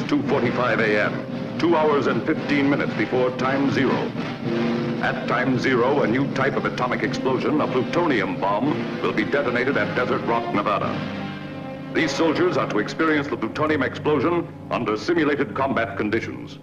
2:45 a.m., 2 hours and 15 minutes before time zero. At time zero, a new type of atomic explosion, a plutonium bomb, will be detonated at Desert Rock, Nevada. These soldiers are to experience the plutonium explosion under simulated combat conditions.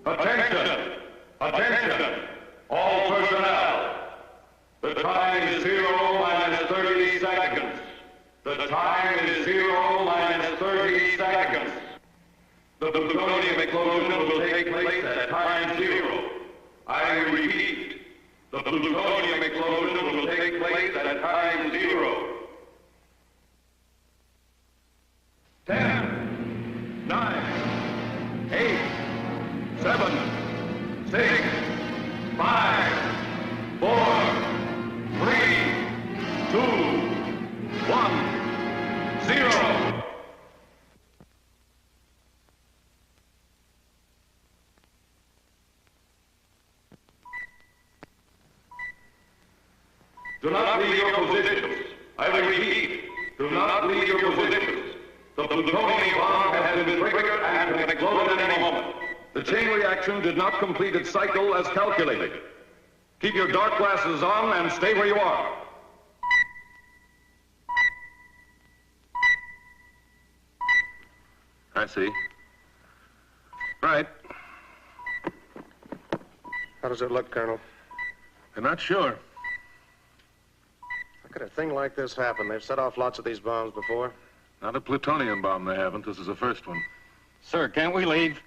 Attention! Attention! All personnel! The time is 0 minus 30 seconds. The time is 0 minus 30 seconds. The plutonium explosion will take place at time 0. I repeat, the plutonium explosion will take place at time 0. 10, 9, 8, 7, 6, 5, 4, 3, 2, 1, 0. Do not leave your positions. I repeat, do not leave your positions. The plutonium bomb has been triggered and can explode at any moment. The chain reaction did not complete its cycle as calculated. Keep your dark glasses on and stay where you are. I see. Right. How does it look, Colonel? I'm not sure. How could a thing like this happen? They've set off lots of these bombs before. Not a plutonium bomb, they haven't. This is the first one. Sir, can't we leave?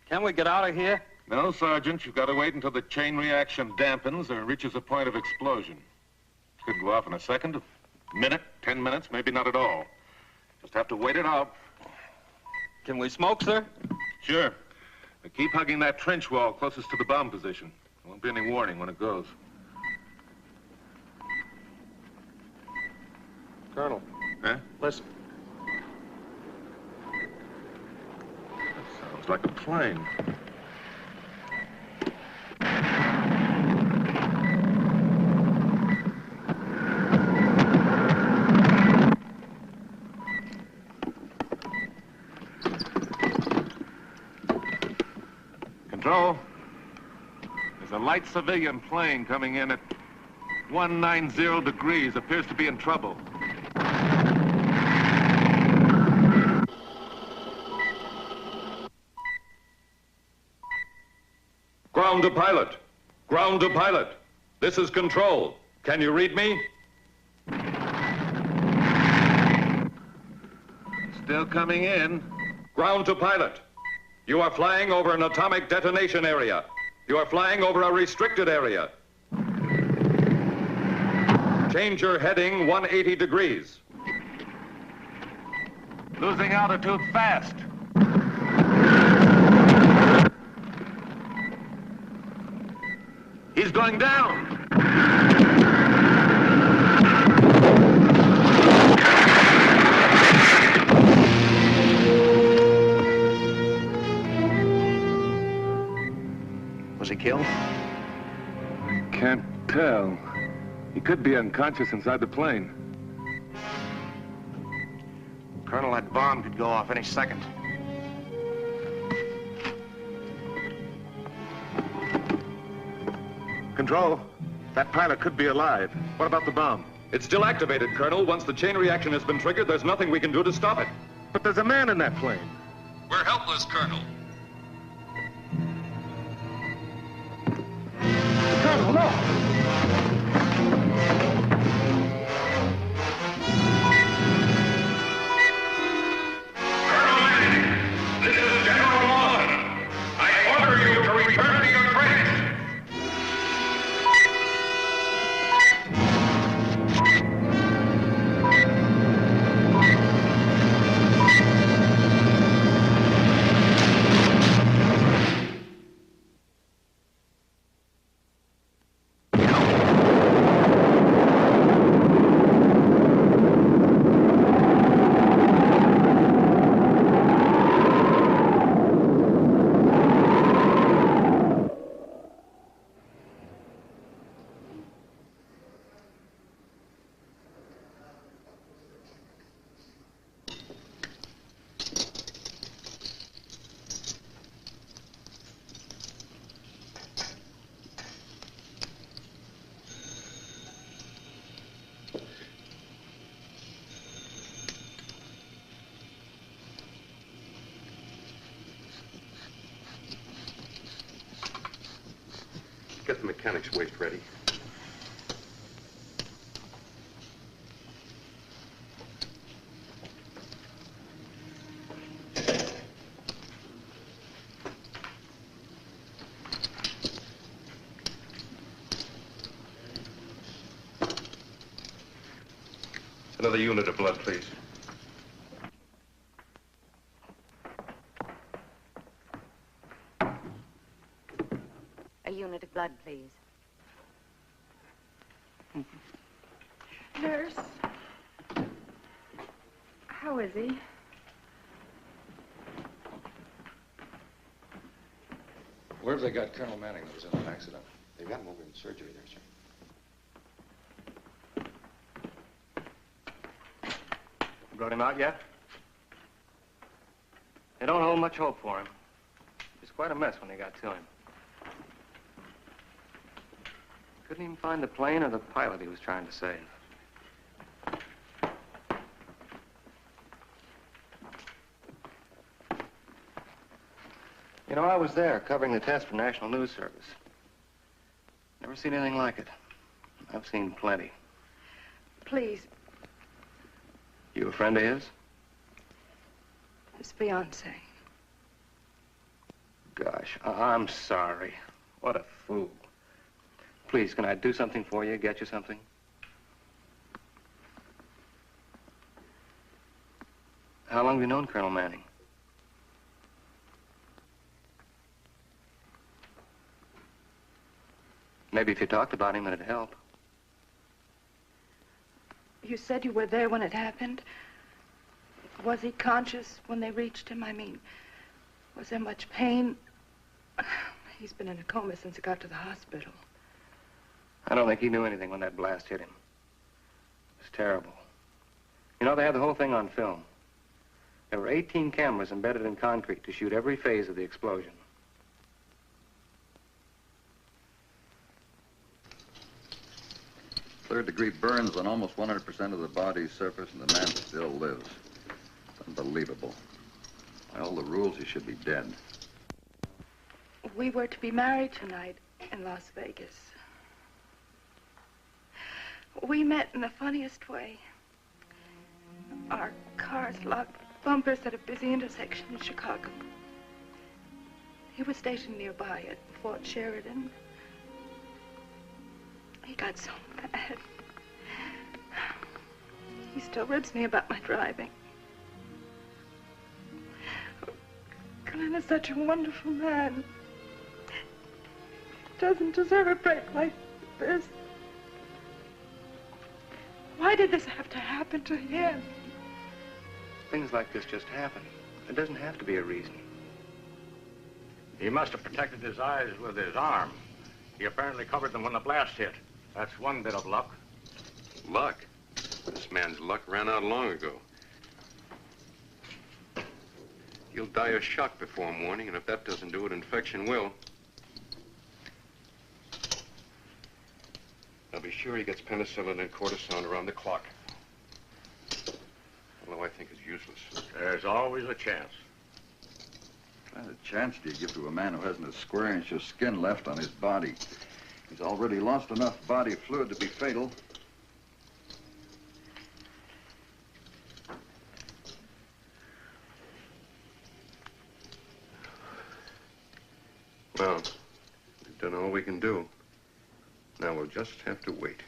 Can't we get out of here? No, Sergeant. You've got to wait until the chain reaction dampens or reaches a point of explosion. It could go off in a second, a minute, 10 minutes, maybe not at all. Just have to wait it out. Can we smoke, sir? Sure. But keep hugging that trench wall closest to the bomb position. There won't be any warning when it goes. Colonel. Huh? Listen. That sounds like a plane. Control. There's a light civilian plane coming in at 190 degrees. Appears to be in trouble. Ground to pilot. Ground to pilot. This is control. Can you read me? Still coming in. Ground to pilot. You are flying over an atomic detonation area. You are flying over a restricted area. Change your heading 180 degrees. Losing altitude fast. He's going down. Was he killed? Can't tell. He could be unconscious inside the plane. Colonel, that bomb could go off any second. Control, that pilot could be alive. What about the bomb? It's still activated, Colonel. Once the chain reaction has been triggered, there's nothing we can do to stop it. But there's a man in that plane. We're helpless, Colonel. Colonel, no! This is General Lawson. I order you to return to your trains. Get the mechanic's waste ready. Another unit of blood, please. A unit of blood, please. Nurse. How is he? Where have they got Colonel Manning that was in that accident? They've got him over in surgery there, sir. Brought him out yet? They don't hold much hope for him. It was quite a mess when they got to him. Couldn't even find the plane or the pilot he was trying to save. You know, I was there covering the test for National News Service. Never seen anything like it. I've seen plenty. Please, You a friend of his? his fiancée. Gosh, I'm sorry. What a fool. Please, can I do something for you, get you something? How long have you known Colonel Manning? Maybe if you talked about him, it'd help. You said you were there when it happened. Was he conscious when they reached him? I mean, was there much pain? He's been in a coma since he got to the hospital. I don't think he knew anything when that blast hit him. It was terrible. You know, they had the whole thing on film. There were 18 cameras embedded in concrete to shoot every phase of the explosion. Third-degree burns on almost 100% of the body's surface, and the man still lives. It's unbelievable. By all the rules, he should be dead. We were to be married tonight in Las Vegas. We met in the funniest way. Our cars locked bumpers at a busy intersection in Chicago. He was stationed nearby at Fort Sheridan. He got so mad. He still ribs me about my driving. Glenn is such a wonderful man. He doesn't deserve a break like this. Why did this have to happen to him? Things like this just happen. There doesn't have to be a reason. He must have protected his eyes with his arm. He apparently covered them when the blast hit. That's one bit of luck. Luck? This man's luck ran out long ago. He'll die of shock before morning, and if that doesn't do it, infection will. Now be sure he gets penicillin and cortisone around the clock. Although I think it's useless. There's always a chance. What kind of chance do you give to a man who hasn't a square inch of skin left on his body? He's already lost enough body fluid to be fatal. Well, we've done all we can do. Now we'll just have to wait.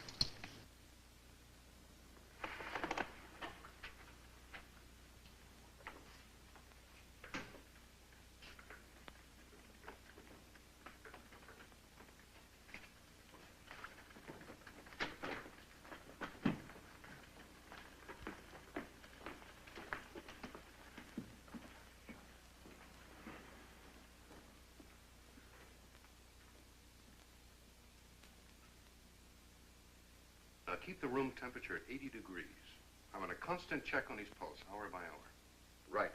Keep the room temperature at 80 degrees. I'm on a constant check on his pulse, hour by hour. Right.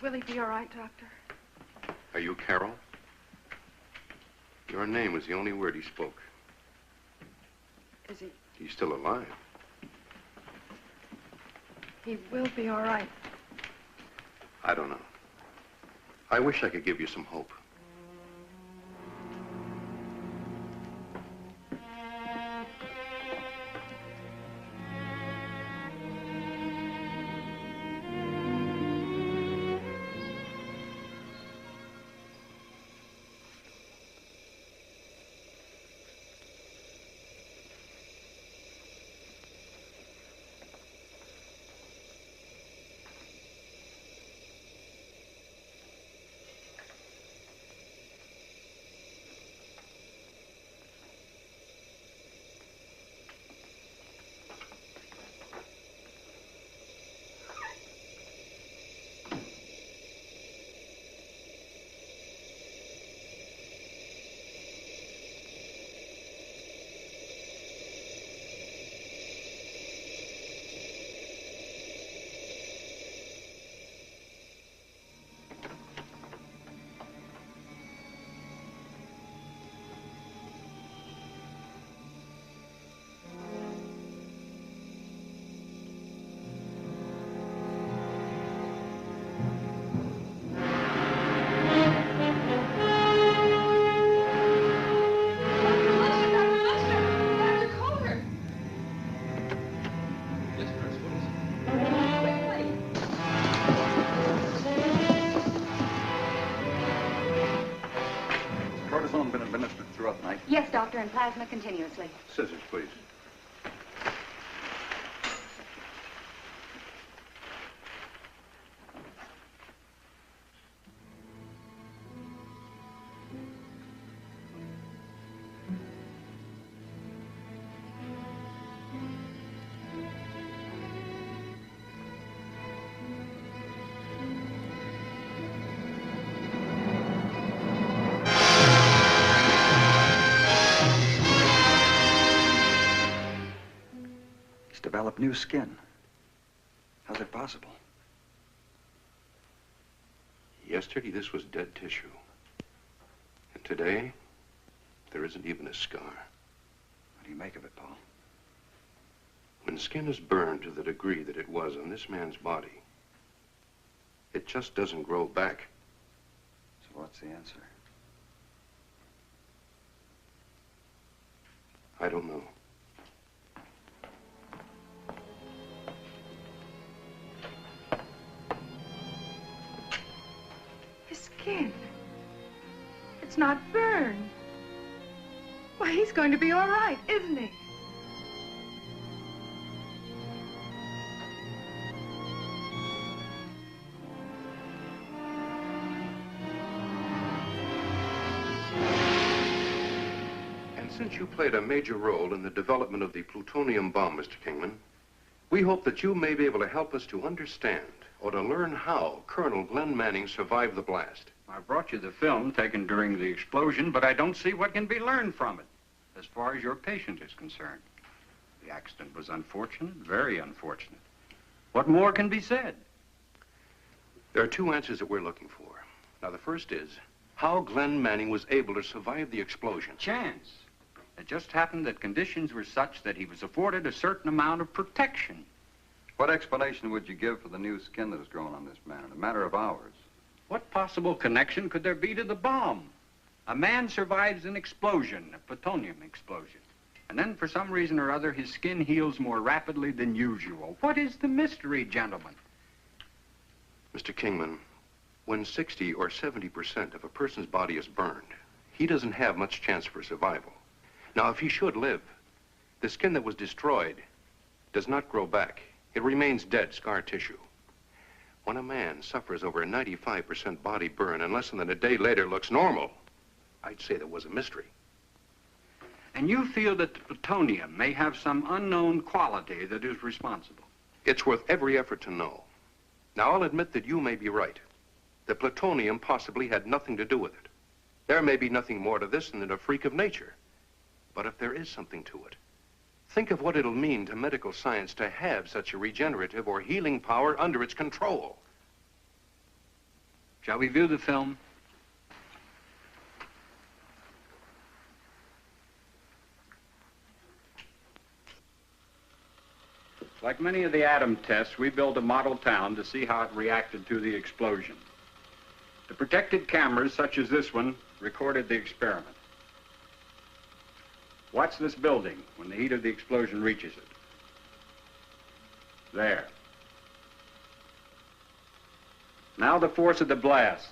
Will he be all right, Doctor? Are you Carol? Your name was the only word he spoke. Is he? He's still alive. He will be all right. I don't know. I wish I could give you some hope. Yes, Doctor, and plasma continuously. Scissors, please. Develop new skin. How's it possible? Yesterday, this was dead tissue. And today, there isn't even a scar. What do you make of it, Paul? When skin is burned to the degree that it was on this man's body, it just doesn't grow back. So what's the answer? I don't know. Skin. It's not burned. Why, he's going to be all right, isn't he? And since you played a major role in the development of the plutonium bomb, Mr. Kingman, we hope that you may be able to help us to understand or to learn how Colonel Glenn Manning survived the blast. I brought you the film taken during the explosion, but I don't see what can be learned from it, as far as your patient is concerned. The accident was unfortunate, very unfortunate. What more can be said? There are two answers that we're looking for. Now, the first is how Glenn Manning was able to survive the explosion. Chance. It just happened that conditions were such that he was afforded a certain amount of protection. What explanation would you give for the new skin that has grown on this man in a matter of hours? What possible connection could there be to the bomb? A man survives an explosion, a plutonium explosion. And then, for some reason or other, his skin heals more rapidly than usual. What is the mystery, gentlemen? Mr. Kingman, when 60 or 70% of a person's body is burned, he doesn't have much chance for survival. Now, if he should live, the skin that was destroyed does not grow back. It remains dead, scar tissue. When a man suffers over a 95% body burn and less than a day later looks normal, I'd say there was a mystery. And you feel that the plutonium may have some unknown quality that is responsible? It's worth every effort to know. Now, I'll admit that you may be right. The plutonium possibly had nothing to do with it. There may be nothing more to this than a freak of nature. But if there is something to it, think of what it'll mean to medical science to have such a regenerative or healing power under its control. Shall we view the film? Like many of the atom tests, we built a model town to see how it reacted to the explosion. The protected cameras, such as this one, recorded the experiment. Watch this building when the heat of the explosion reaches it. There. Now the force of the blast.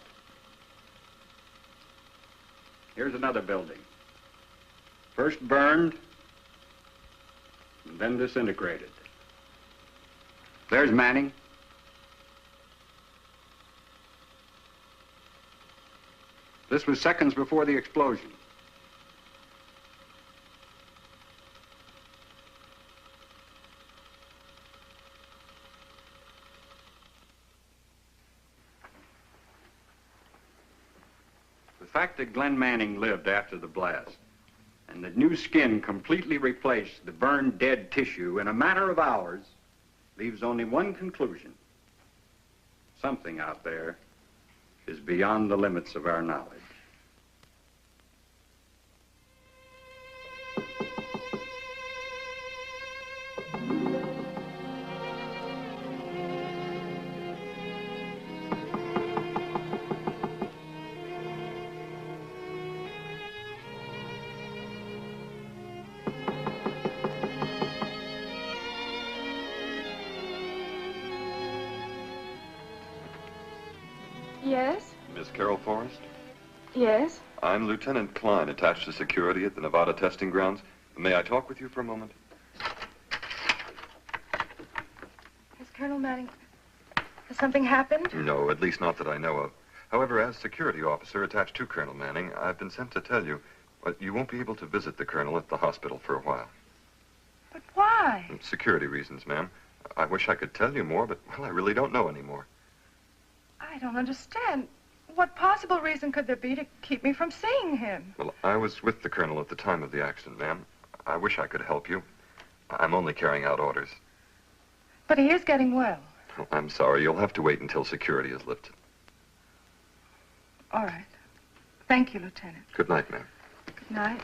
Here's another building. First burned, and then disintegrated. There's Manning. This was seconds before the explosion. The fact that Glenn Manning lived after the blast and that new skin completely replaced the burned dead tissue in a matter of hours leaves only one conclusion. Something out there is beyond the limits of our knowledge. Yes? Miss Carol Forrest? Yes? I'm Lieutenant Klein, attached to security at the Nevada testing grounds. May I talk with you for a moment? Has Colonel Manning... Has something happened? No, at least not that I know of. However, as security officer attached to Colonel Manning, I've been sent to tell you, you won't be able to visit the Colonel at the hospital for a while. But why? Security reasons, ma'am. I wish I could tell you more, but, well, I really don't know anymore. I don't understand. What possible reason could there be to keep me from seeing him? Well, I was with the Colonel at the time of the accident, ma'am. I wish I could help you. I'm only carrying out orders. But he is getting well. Oh, I'm sorry. You'll have to wait until security is lifted. All right. Thank you, Lieutenant. Good night, ma'am. Good night.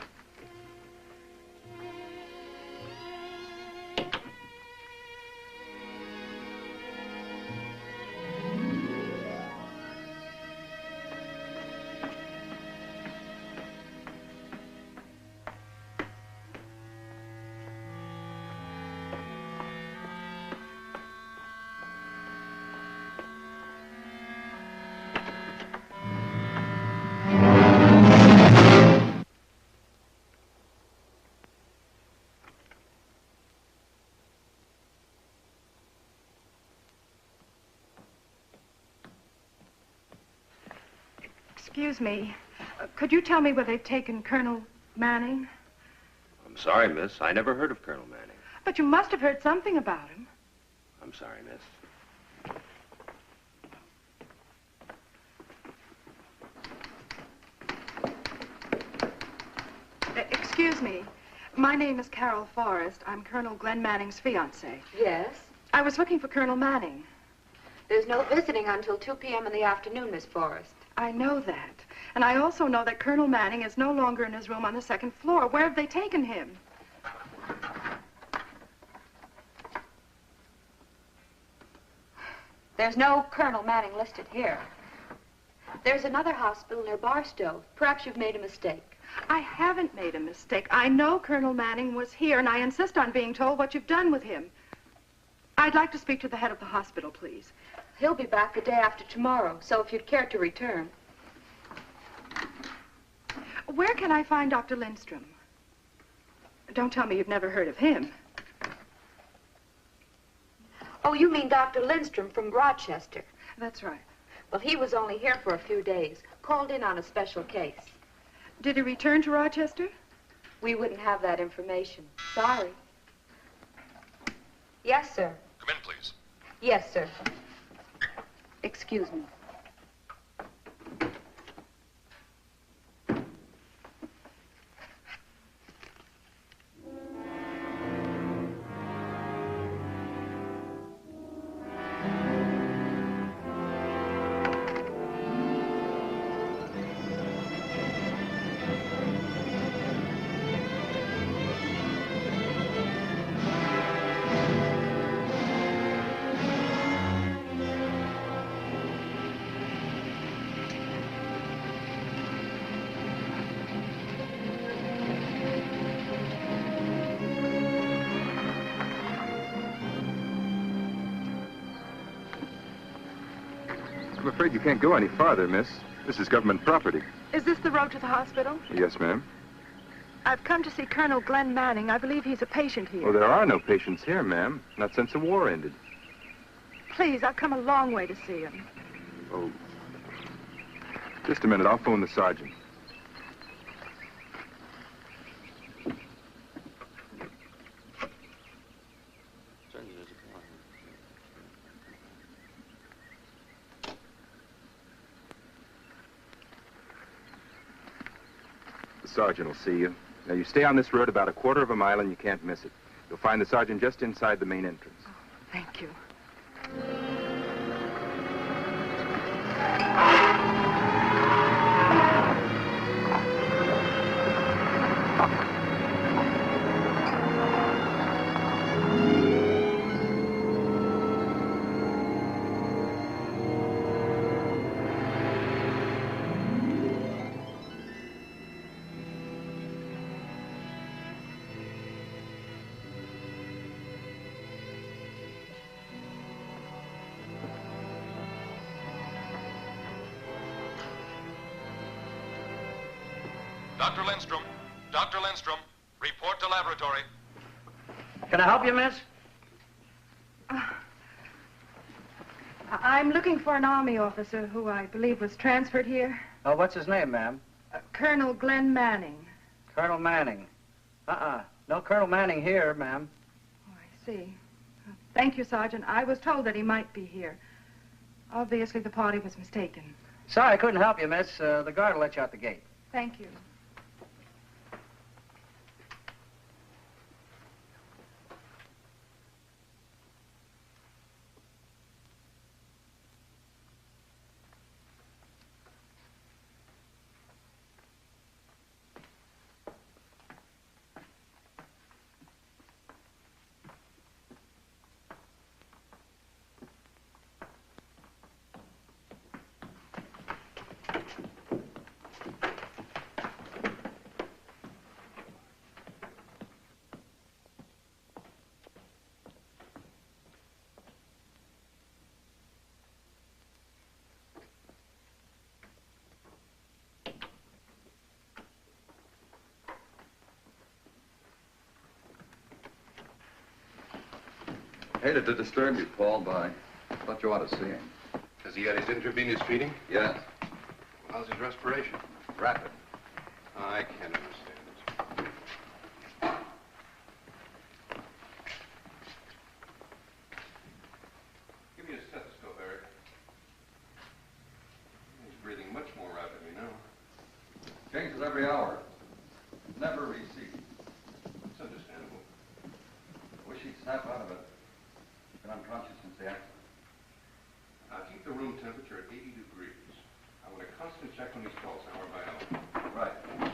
Excuse me. Could you tell me where they've taken Colonel Manning? I'm sorry, miss. I never heard of Colonel Manning. But you must have heard something about him. I'm sorry, miss. Excuse me. My name is Carol Forrest. I'm Colonel Glenn Manning's fiancée. Yes? I was looking for Colonel Manning. There's no visiting until 2 p.m. in the afternoon, Miss Forrest. I know that. And I also know that Colonel Manning is no longer in his room on the 2nd floor. Where have they taken him? There's no Colonel Manning listed here. There's another hospital near Barstow. Perhaps you've made a mistake. I haven't made a mistake. I know Colonel Manning was here, and I insist on being told what you've done with him. I'd like to speak to the head of the hospital, please. He'll be back the day after tomorrow, so if you'd care to return. Where can I find Dr. Lindstrom? Don't tell me you've never heard of him. Oh, you mean Dr. Lindstrom from Rochester? That's right. Well, he was only here for a few days, called in on a special case. Did he return to Rochester? We wouldn't have that information. Sorry. Yes, sir. Come in, please. Yes, sir. Excuse me. I'm afraid you can't go any farther, miss. This is government property. Is this the road to the hospital? Yes, ma'am. I've come to see Colonel Glenn Manning. I believe he's a patient here. Well, there are no patients here, ma'am. Not since the war ended. Please, I've come a long way to see him. Oh. Just a minute. I'll phone the sergeant. The sergeant will see you. Now, you stay on this road about a quarter of a mile and you can't miss it. You'll find the sergeant just inside the main entrance. Oh, thank you. Dr. Lindstrom. Dr. Lindstrom. Report to laboratory. Can I help you, miss? I'm looking for an Army officer who I believe was transferred here. Oh, what's his name, ma'am? Colonel Glenn Manning. Colonel Manning. No Colonel Manning here, ma'am. Oh, I see. Thank you, Sergeant. I was told that he might be here. Obviously, the party was mistaken. Sorry I couldn't help you, miss. The guard will let you out the gate. Thank you. Hated to disturb you, Paul, but I thought you ought to see him. Has he had his intravenous feeding? Yes. How's his respiration? Rapid. I can't understand it. Give me a stethoscope, Eric. He's breathing much more rapidly now. Changes every hour. Never recede. Been unconscious since the accident. I'll keep the room temperature at 80 degrees. I want a constant check on his pulse, hour by hour. Right.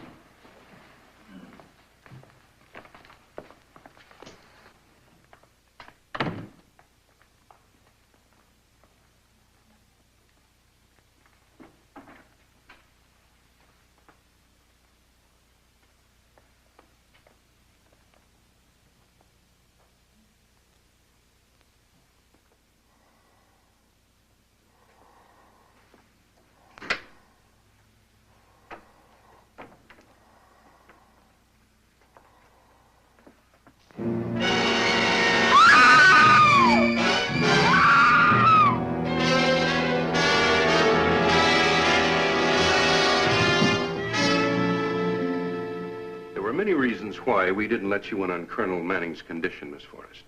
Many reasons why we didn't let you in on Colonel Manning's condition, Miss Forrest.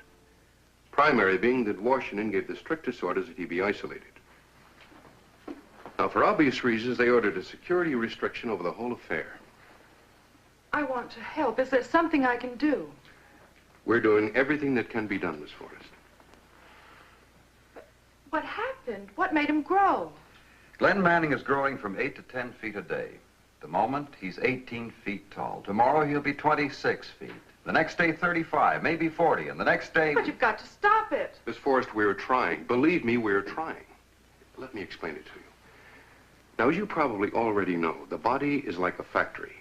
Primary being that Washington gave the strictest orders that he be isolated. Now, for obvious reasons, they ordered a security restriction over the whole affair. I want to help. Is there something I can do? We're doing everything that can be done, Miss Forrest. What happened? What made him grow? Glenn Manning is growing from 8 to 10 feet a day. The moment, he's 18 feet tall. Tomorrow, he'll be 26 feet. The next day, 35, maybe 40, and the next day... But you've got to stop it. Miss Forrest, we're trying. Believe me, we're trying. Let me explain it to you. Now, as you probably already know, the body is like a factory.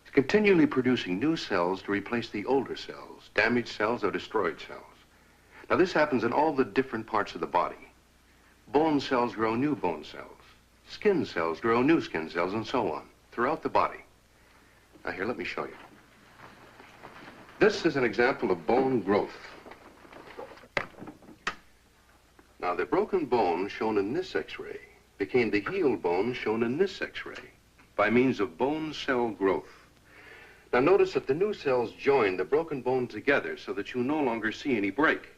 It's continually producing new cells to replace the older cells, damaged cells or destroyed cells. Now, this happens in all the different parts of the body. Bone cells grow new bone cells. Skin cells grow new skin cells, and so on, throughout the body. Now, here, let me show you. This is an example of bone growth. Now, the broken bone shown in this X-ray became the healed bone shown in this X-ray by means of bone cell growth. Now, notice that the new cells join the broken bone together so that you no longer see any break.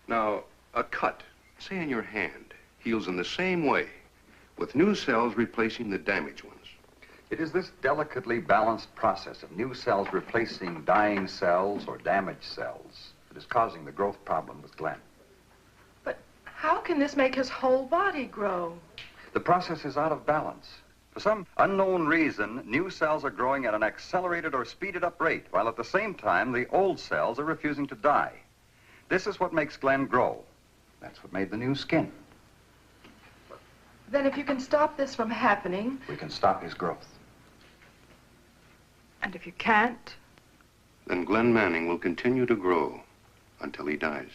Now, a cut, say in your hand, heals in the same way, with new cells replacing the damaged ones. It is this delicately balanced process of new cells replacing dying cells or damaged cells that is causing the growth problem with Glenn. But how can this make his whole body grow? The process is out of balance. For some unknown reason, new cells are growing at an accelerated or speeded up rate, while at the same time, the old cells are refusing to die. This is what makes Glenn grow. That's what made the new skin. Then if you can stop this from happening... We can stop his growth. And if you can't? Then Glenn Manning will continue to grow until he dies.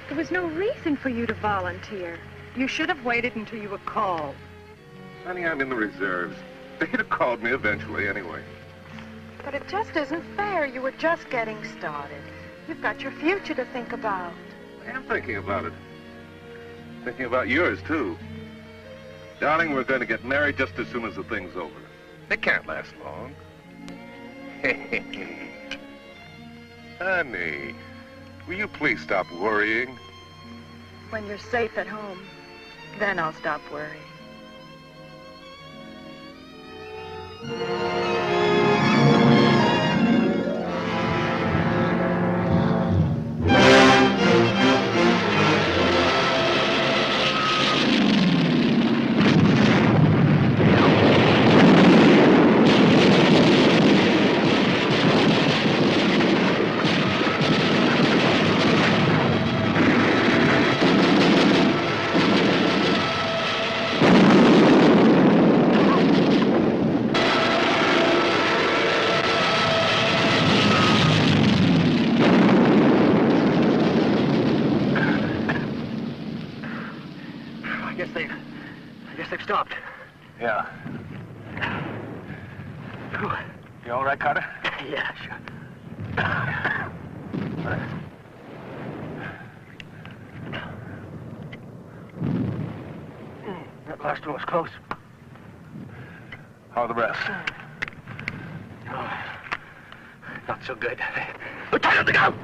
There was no reason for you to volunteer. You should have waited until you were called. Honey, I'm in the reserves. They'd have called me eventually anyway. But it just isn't fair. You were just getting started. You've got your future to think about. I am thinking about it. Thinking about yours, too. Darling, we're going to get married just as soon as the thing's over. It can't last long. Honey, will you please stop worrying? When you're safe at home, then I'll stop worrying. Yeah. You all right? that, Carter? Yeah, sure. That last one was close. How are the rest? Oh, not so good. Lieutenant, to go!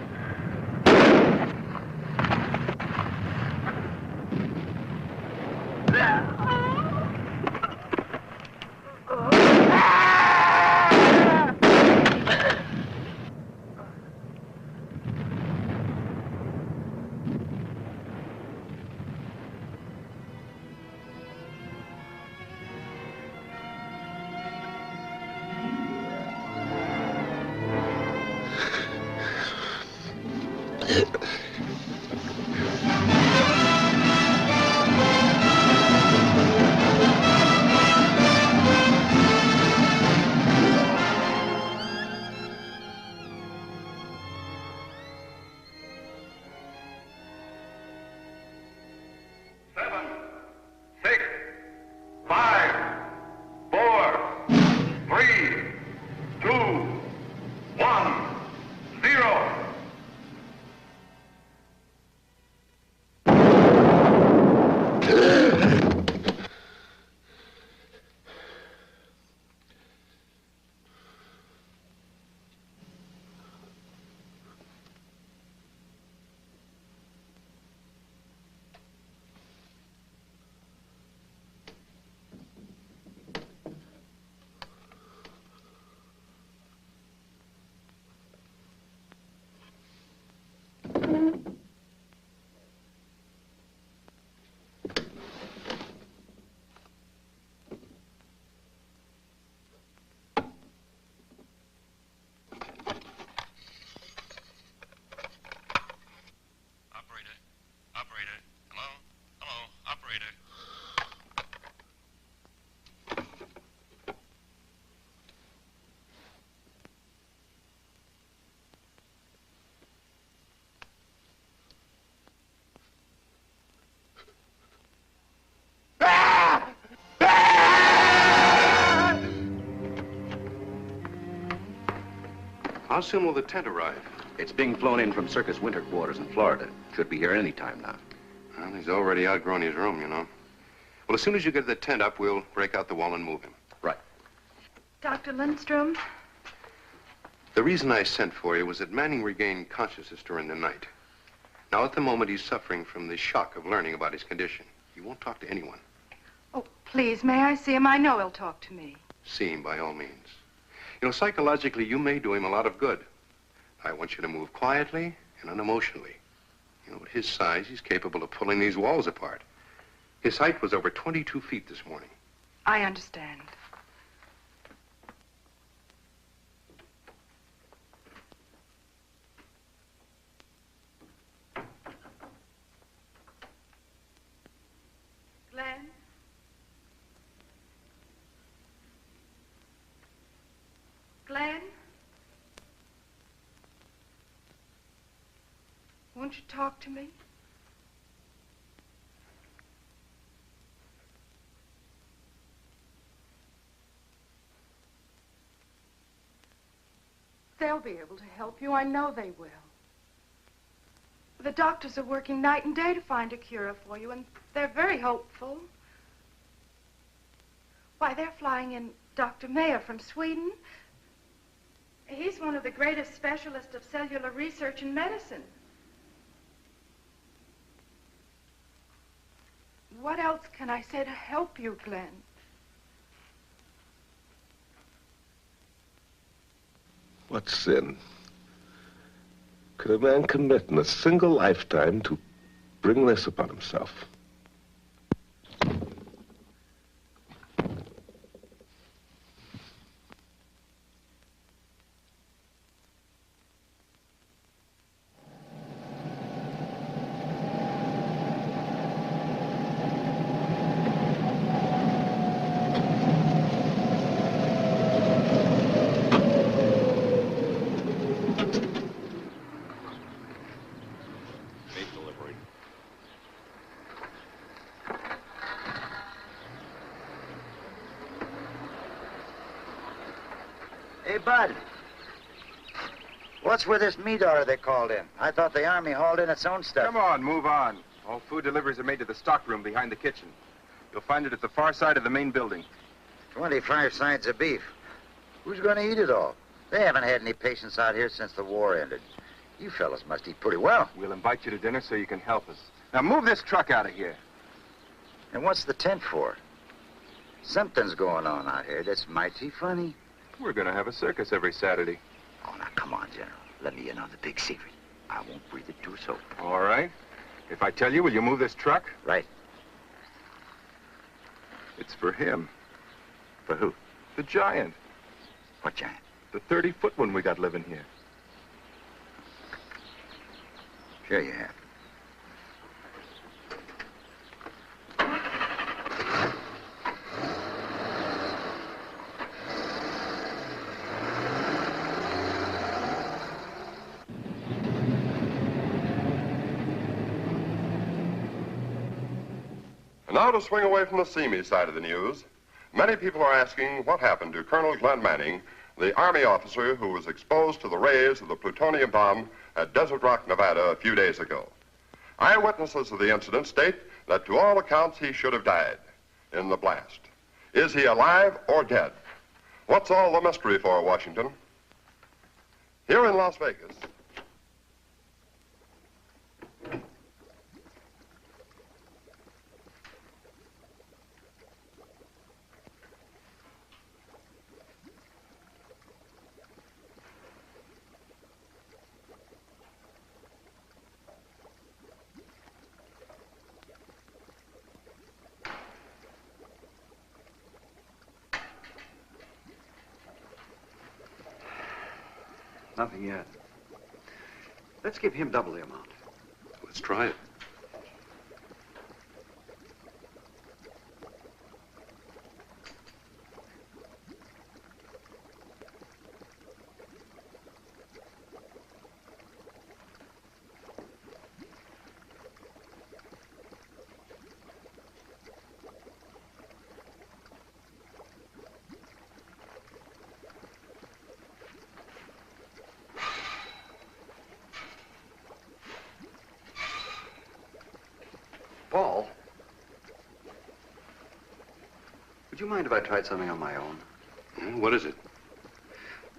How soon will the tent arrive? It's being flown in from Circus Winter Quarters in Florida. Should be here any time now. Well, he's already outgrown his room, you know. Well, as soon as you get the tent up, we'll break out the wall and move him. Right. Dr. Lindstrom? The reason I sent for you was that Manning regained consciousness during the night. Now, at the moment, he's suffering from the shock of learning about his condition. He won't talk to anyone. Oh, please, may I see him? I know he'll talk to me. See him, by all means. You know, psychologically, you may do him a lot of good. I want you to move quietly and unemotionally. You know, at his size, he's capable of pulling these walls apart. His height was over 22 feet this morning. I understand. Glenn? Glenn? Won't you talk to me? They'll be able to help you. I know they will. The doctors are working night and day to find a cure for you, and they're very hopeful. Why, they're flying in Dr. Mayer from Sweden. He's one of the greatest specialists of cellular research in medicine. What else can I say to help you, Glenn? What sin could a man commit in a single lifetime to bring this upon himself? Bud. What's with this meat order they called in? I thought the Army hauled in its own stuff. Come on, move on. All food deliveries are made to the stockroom behind the kitchen. You'll find it at the far side of the main building. 25 sides of beef. Who's going to eat it all? They haven't had any patients out here since the war ended. You fellas must eat pretty well. We'll invite you to dinner so you can help us. Now move this truck out of here. And what's the tent for? Something's going on out here that's mighty funny. We're going to have a circus every Saturday. Oh, now, come on, General. Let me in on the big secret. I won't breathe it to a soul. All right. If I tell you, will you move this truck? Right. It's for him. For who? The giant. What giant? The 30-foot one we got living here. Sure you have. And now to swing away from the seamy side of the news. Many people are asking what happened to Colonel Glenn Manning, the Army officer who was exposed to the rays of the plutonium bomb at Desert Rock, Nevada, a few days ago. Eyewitnesses of the incident state that to all accounts he should have died in the blast. Is he alive or dead? What's all the mystery for, Washington? Here in Las Vegas, Nothing yet. Let's give him double the amount. Let's try it. Paul, would you mind if I tried something on my own? What is it?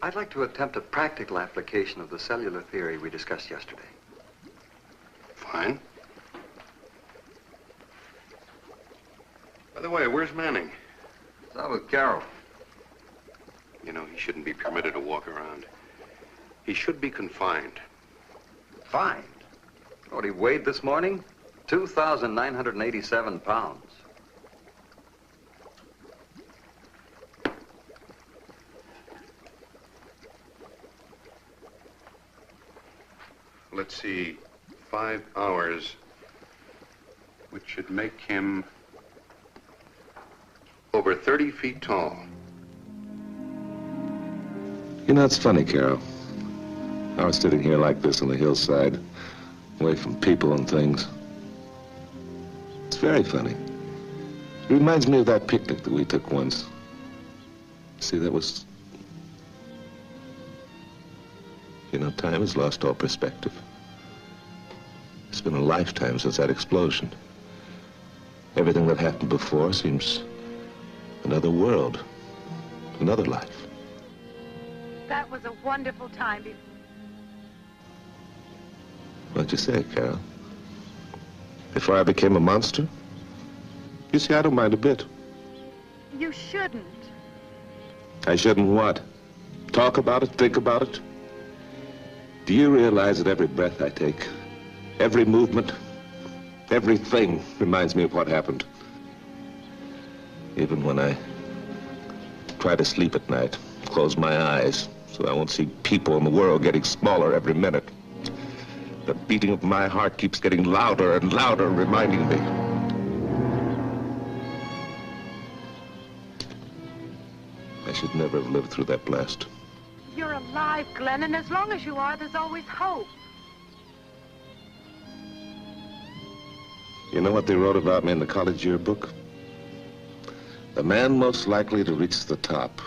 I'd like to attempt a practical application of the cellular theory we discussed yesterday. fine. By the way, where's Manning? It's out with Carol. You know, he shouldn't be permitted to walk around. He should be confined. Fined? What he weighed this morning? 2,987 pounds. Let's see, 5 hours, which should make him over 30 feet tall. You know, it's funny, Carol. I was sitting here like this on the hillside, away from people and things. It's very funny. It reminds me of that picnic that we took once. See, that was... You know, time has lost all perspective. It's been a lifetime since that explosion. Everything that happened before seems another world, another life. That was a wonderful time. What'd you say, Carol? Before I became a monster? You see, I don't mind a bit. You shouldn't. I shouldn't what? Talk about it? Think about it? Do you realize that every breath I take, every movement, everything reminds me of what happened? Even when I try to sleep at night, close my eyes so I won't see people in the world getting smaller every minute. The beating of my heart keeps getting louder and louder, reminding me. I should never have lived through that blast. You're alive, Glenn, and as long as you are, there's always hope. You know what they wrote about me in the college yearbook? The man most likely to reach the top.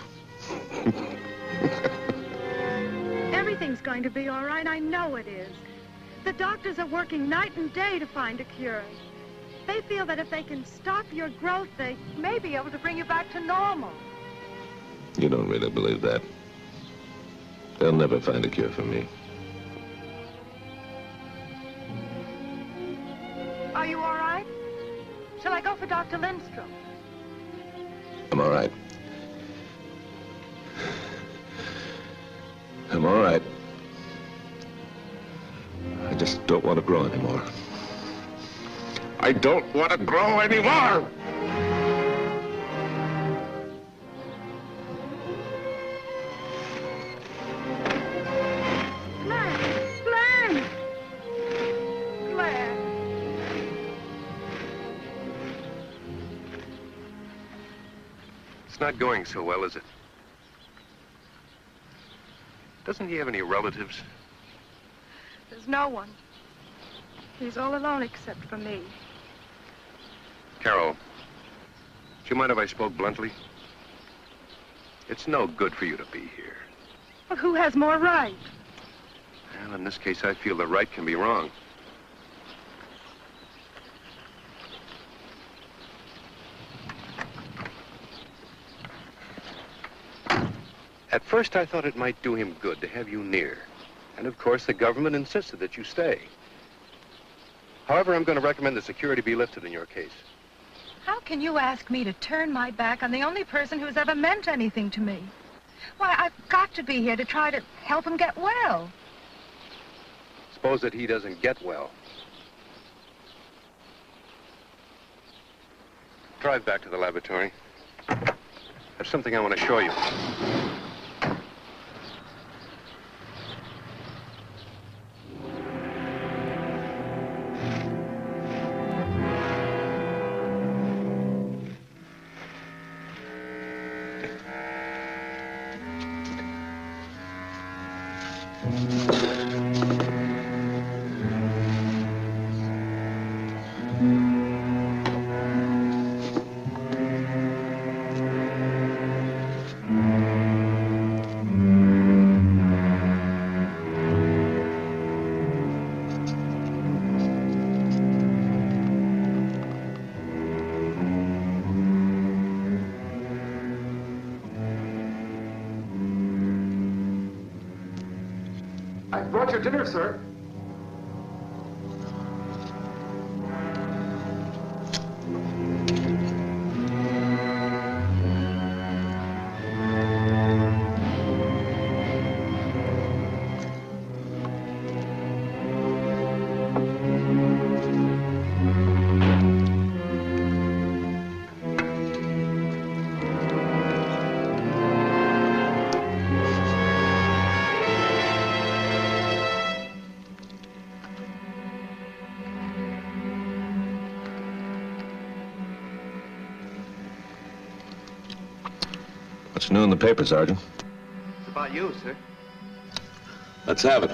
Everything's going to be all right. I know it is. The doctors are working night and day to find a cure. They feel that if they can stop your growth, they may be able to bring you back to normal. You don't really believe that. They'll never find a cure for me. Are you all right? Shall I go for Dr. Lindstrom? I'm all right. I'm all right. I just don't want to grow anymore. I don't want to grow anymore! It's not going so well, is it? Doesn't he have any relatives? There's no one. He's all alone except for me. Carol, do you mind if I spoke bluntly? It's no good for you to be here. Well, who has more right? Well, in this case, I feel the right can be wrong. At first, I thought it might do him good to have you near. And of course, the government insisted that you stay. However, I'm going to recommend the security be lifted in your case. How can you ask me to turn my back on the only person who's ever meant anything to me? Why, I've got to be here to try to help him get well. Suppose that he doesn't get well. Drive back to the laboratory. There's something I want to show you. Brought your dinner, sir. What's new in the paper, Sergeant? It's about you, sir. Let's have it.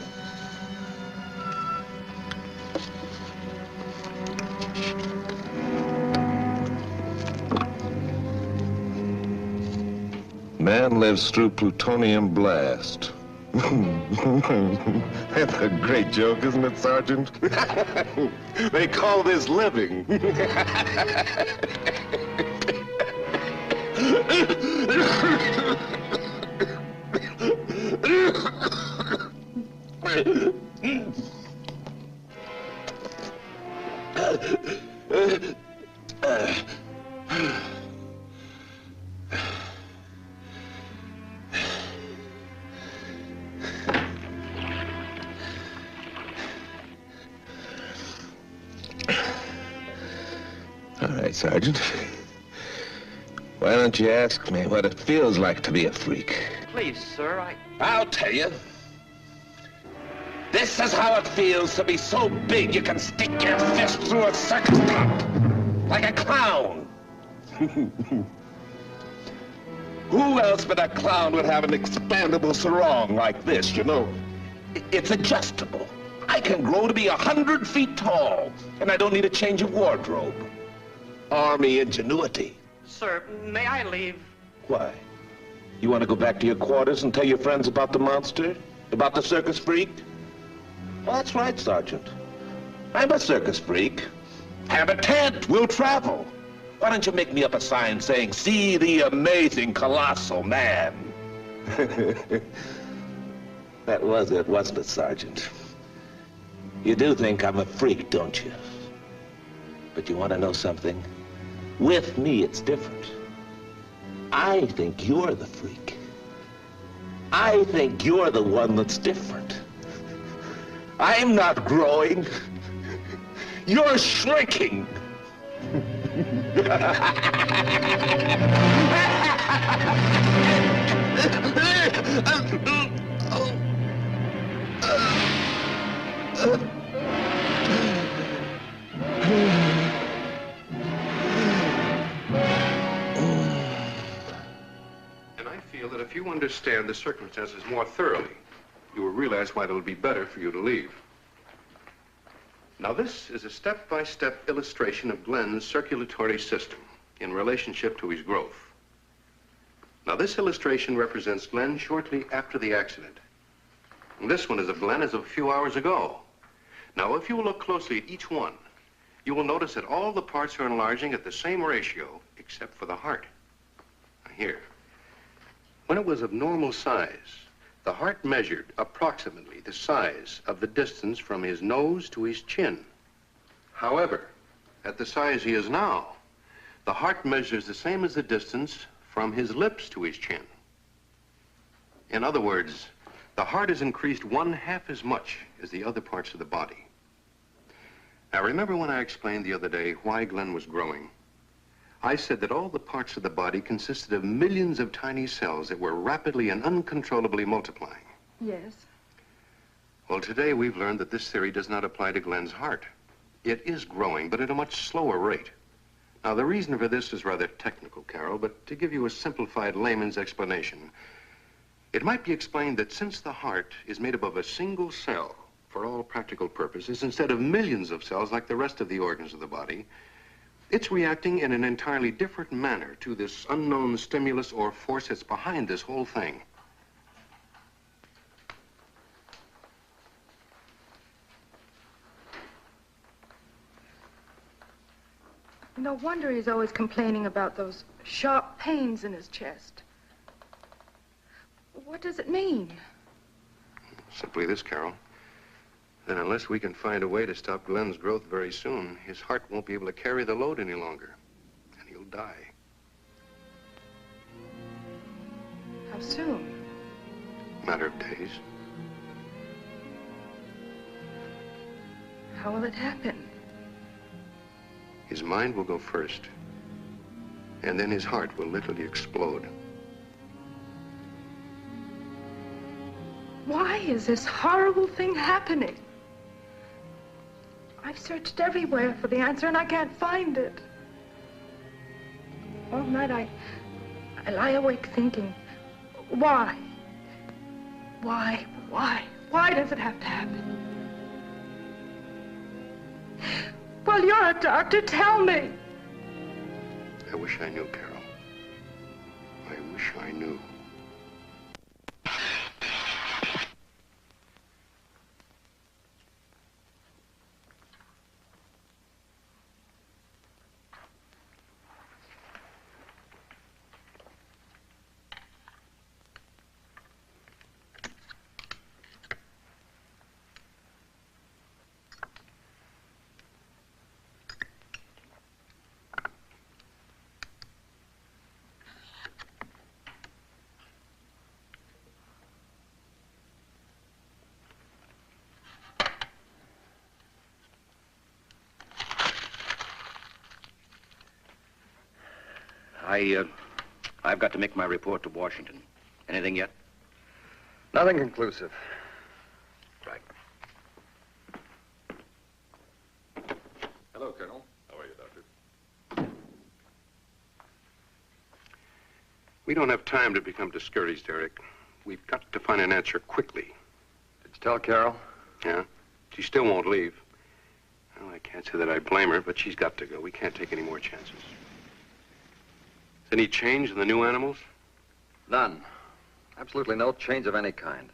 Man lives through plutonium blast. That's a great joke, isn't it, Sergeant? They call this living. All right, Sergeant. Why don't you ask me what it feels like to be a freak? Please, sir, I'll tell you. This is how it feels to be so big you can stick your fist through a circus top. Like a clown. Who else but a clown would have an expandable sarong like this, you know? It's adjustable. I can grow to be 100 feet tall, and I don't need a change of wardrobe. Army ingenuity. Sir, may I leave? Why? You want to go back to your quarters and tell your friends about the monster? About the circus freak? Well, that's right, Sergeant. I'm a circus freak. Have a tent. We'll travel. Why don't you make me up a sign saying, "See the amazing colossal man"? That was it, wasn't it, Sergeant? You do think I'm a freak, don't you? But you want to know something? With me, it's different. I think you're the freak. I think you're the one that's different. I'm not growing. You're shrinking. And I feel that if you understand the circumstances more thoroughly, you will realize why it'll be better for you to leave. Now, this is a step-by-step illustration of Glenn's circulatory system in relationship to his growth. Now, this illustration represents Glenn shortly after the accident. And this one is of Glenn as of a few hours ago. Now, if you will look closely at each one, you will notice that all the parts are enlarging at the same ratio, except for the heart. Now, here. When it was of normal size, the heart measured approximately the size of the distance from his nose to his chin. However, at the size he is now, the heart measures the same as the distance from his lips to his chin. In other words, the heart has increased 1/2 as much as the other parts of the body. Now, remember when I explained the other day why Glenn was growing? I said that all the parts of the body consisted of millions of tiny cells that were rapidly and uncontrollably multiplying. Yes. Well, today we've learned that this theory does not apply to Glenn's heart. It is growing, but at a much slower rate. Now, the reason for this is rather technical, Carol, but to give you a simplified layman's explanation, it might be explained that since the heart is made up of a single cell for all practical purposes, instead of millions of cells like the rest of the organs of the body, it's reacting in an entirely different manner to this unknown stimulus or force that's behind this whole thing. No wonder he's always complaining about those sharp pains in his chest. What does it mean? Simply this, Carol. Then unless we can find a way to stop Glenn's growth very soon, his heart won't be able to carry the load any longer, and he'll die. How soon? Matter of days. How will it happen? His mind will go first, and then his heart will literally explode. Why is this horrible thing happening? I've searched everywhere for the answer and I can't find it. All night I lie awake thinking, why? Why does it have to happen? Well, you're a doctor, tell me. I wish I knew, Carol. I wish I knew. I've got to make my report to Washington. Anything yet? Nothing conclusive. Right. Hello, Colonel. How are you, Doctor? We don't have time to become discouraged, Eric. We've got to find an answer quickly. Did you tell Carol? Yeah. She still won't leave. Well, I can't say that I blame her, but she's got to go. We can't take any more chances. Any change in the new animals? None. Absolutely no change of any kind.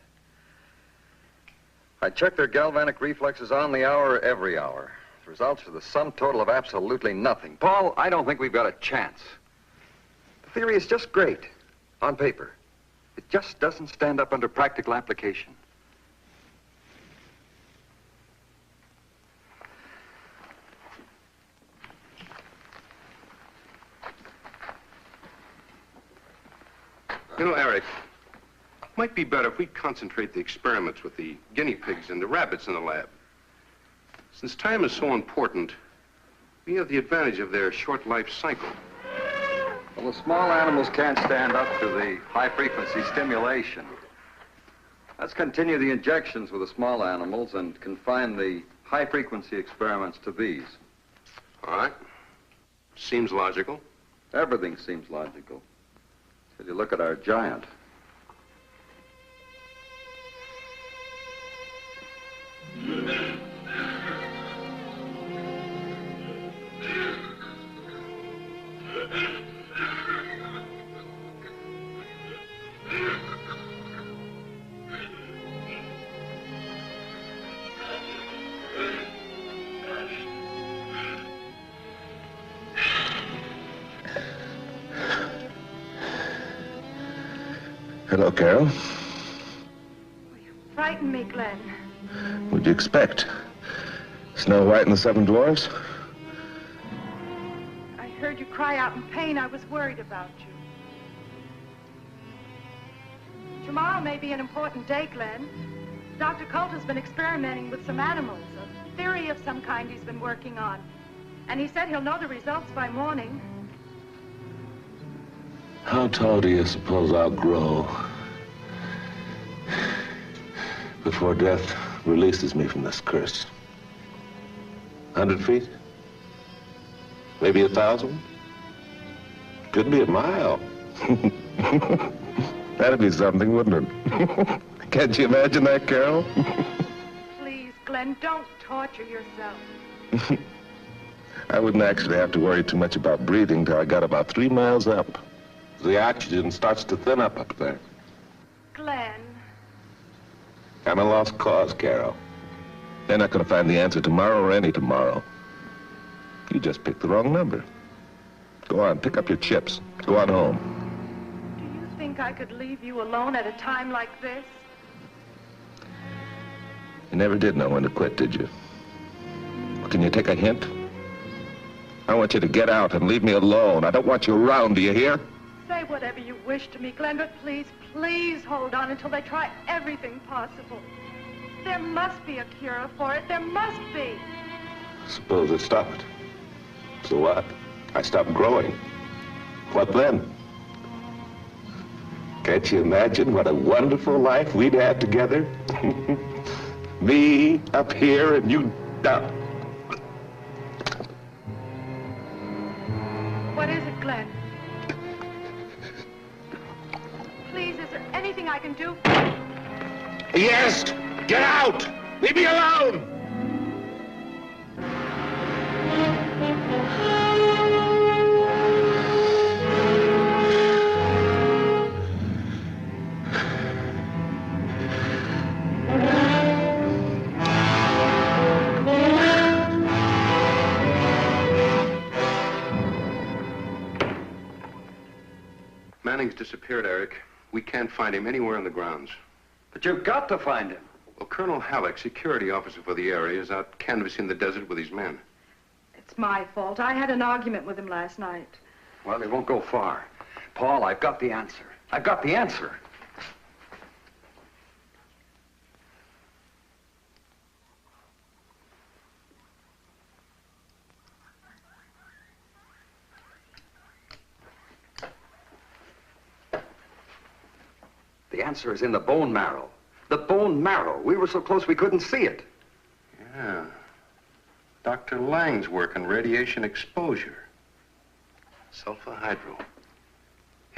I check their galvanic reflexes on the hour, every hour. The results are the sum total of absolutely nothing. Paul, I don't think we've got a chance. The theory is just great on paper. It just doesn't stand up under practical application. You know, Eric, it might be better if we concentrate the experiments with the guinea pigs and the rabbits in the lab. Since time is so important, we have the advantage of their short life cycle. Well, the small animals can't stand up to the high-frequency stimulation. Let's continue the injections with the small animals and confine the high-frequency experiments to these. All right. Seems logical. Everything seems logical. Till you look at our giant. Hello, Carol. You frightened me, Glenn. What'd you expect? Snow White and the Seven Dwarfs? I heard you cry out in pain. I was worried about you. Tomorrow may be an important day, Glenn. Dr. Coulter's been experimenting with some animals, a theory of some kind he's been working on. And he said he'll know the results by morning. How tall do you suppose I'll grow before death releases me from this curse? 100 feet? Maybe 1,000? Could be a mile. That'd be something, wouldn't it? Can't you imagine that, Carol? Please, Glenn, don't torture yourself. I wouldn't actually have to worry too much about breathing till I got about 3 miles up. The oxygen starts to thin up there. Glenn. I'm a lost cause, Carol. They're not going to find the answer tomorrow or any tomorrow. You just picked the wrong number. Go on, pick up your chips. Go on home. Do you think I could leave you alone at a time like this? You never did know when to quit, did you? Can you take a hint? I want you to get out and leave me alone. I don't want you around, do you hear? Say whatever you wish to me, Glenn, but please, please hold on until they try everything possible. There must be a cure for it. There must be. Suppose it stopped. So what? I stopped growing. What then? Can't you imagine what a wonderful life we'd have together? Me up here and you down. What is it, Glenn? Please, is there anything I can do? Yes! Get out! Leave me alone! Manning's disappeared, Eric. We can't find him anywhere on the grounds. But you've got to find him. Well, Colonel Halleck, security officer for the area, is out canvassing the desert with his men. It's my fault. I had an argument with him last night. Well, he won't go far. Paul, I've got the answer. I've got the answer. The answer is in the bone marrow. The bone marrow. We were so close we couldn't see it. Yeah. Dr. Lang's work on radiation exposure. Sulfahydryl.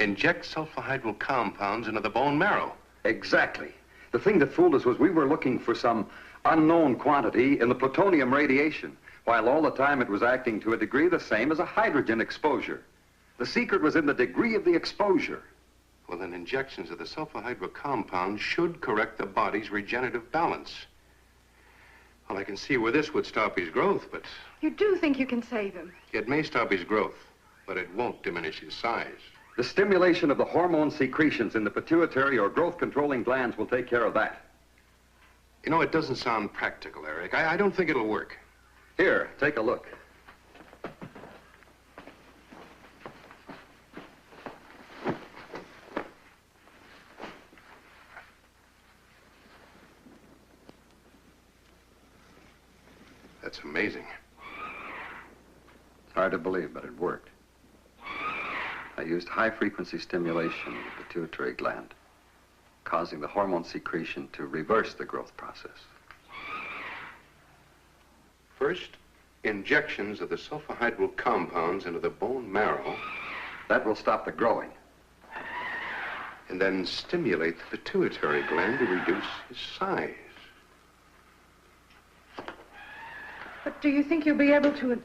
Inject sulfahydryl compounds into the bone marrow. Exactly. The thing that fooled us was we were looking for some unknown quantity in the plutonium radiation, while all the time it was acting to a degree the same as a hydrogen exposure. The secret was in the degree of the exposure. Well, then injections of the sulfahydryl compound should correct the body's regenerative balance. Well, I can see where this would stop his growth, but You do think you can save him? it may stop his growth, but it won't diminish his size. The stimulation of the hormone secretions in the pituitary or growth-controlling glands will take care of that. You know, it doesn't sound practical, Eric. I don't think it'll work. Here, take a look. That's amazing. It's hard to believe, but it worked. I used high-frequency stimulation of the pituitary gland, causing the hormone secretion to reverse the growth process. First, injections of the sulfahydryl compounds into the bone marrow. That will stop the growing. And then stimulate the pituitary gland to reduce his size. But do you think you'll be able to